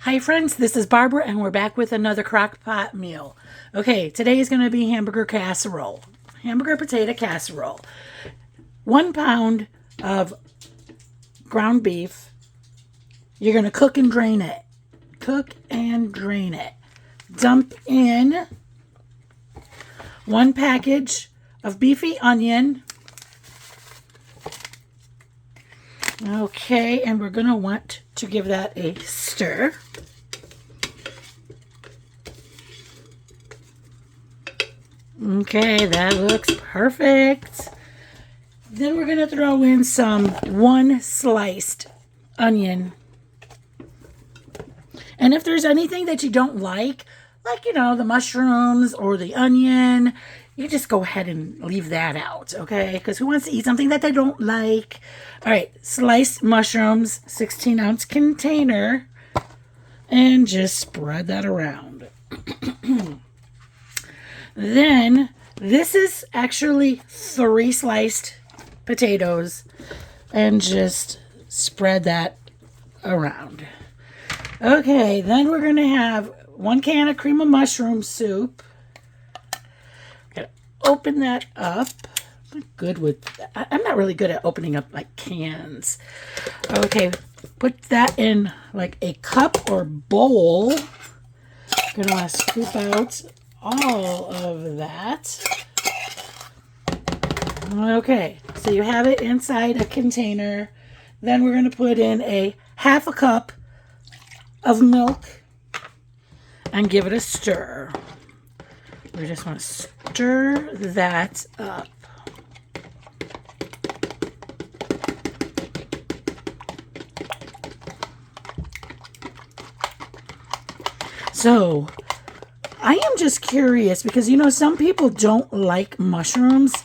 Hi friends, this is Barbara and we're back with another Crockpot meal. Okay, today is going to be hamburger casserole. Hamburger potato casserole. 1 pound of ground beef. You're going to cook and drain it. Cook and drain it. Dump in 1 package of beefy onion. Okay, and we're going to want to give that a stir. Okay, that looks perfect. Then we're going to throw in some 1 sliced onion. And if there's anything that you don't like, the mushrooms or the onion, you just go ahead and leave that out, okay? Because who wants to eat something that they don't like? All right, sliced mushrooms, 16-ounce container, and just spread that around. Then, this is actually 3 sliced potatoes, and just spread that around. Okay, then we're going to have 1 can of cream of mushroom soup. Gonna open that up. I'm not really good at opening up like cans. Okay, put that in like a cup or bowl. Gonna want to scoop out all of that. Okay, so you have it inside a container. Then we're going to put in a 1/2 cup of milk and give it a stir. We just want to stir that up. So, I am just curious because, some people don't like mushrooms.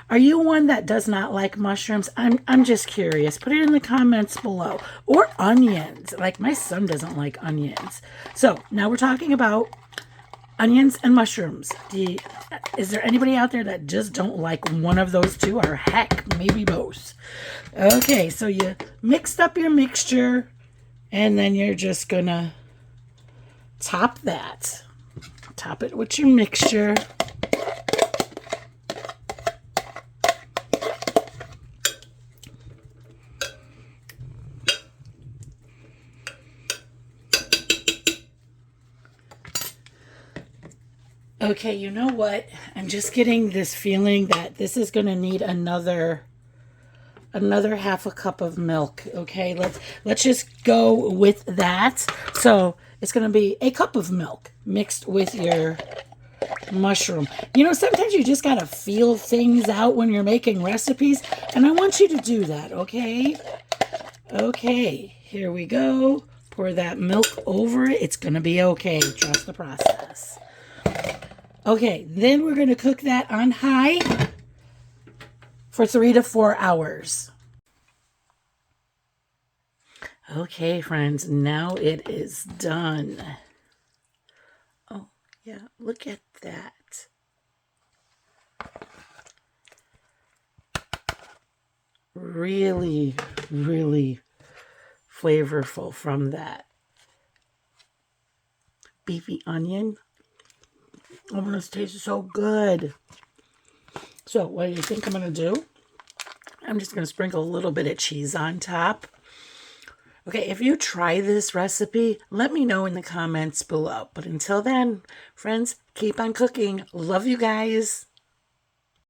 Are you one that does not like mushrooms? I'm just curious. Put it in the comments below. Or onions. Like, my son doesn't like onions. So, now we're talking about onions and mushrooms. Is there anybody out there that just don't like one of those two? Or heck, maybe both. Okay, so you mixed up your mixture. And then you're just going to top that. Top it with your mixture. Okay, you know what? I'm just getting this feeling that this is going to need another 1/2 cup of milk. Okay, let's just go with that. So it's going to be a cup of milk mixed with your mushroom. Sometimes you just got to feel things out when you're making recipes, and I want you to do that, okay? Okay, here we go. Pour that milk over it. It's going to be okay. Trust the process. Okay, then we're going to cook that on high for 3 to 4 hours. Okay, friends, now it is done. Oh, yeah, look at that. Really, really flavorful from that beefy onion. Oh, this tastes so good. So, what do you think I'm going to do? I'm just going to sprinkle a little bit of cheese on top. Okay, if you try this recipe, let me know in the comments below. But until then, friends, keep on cooking. Love you guys.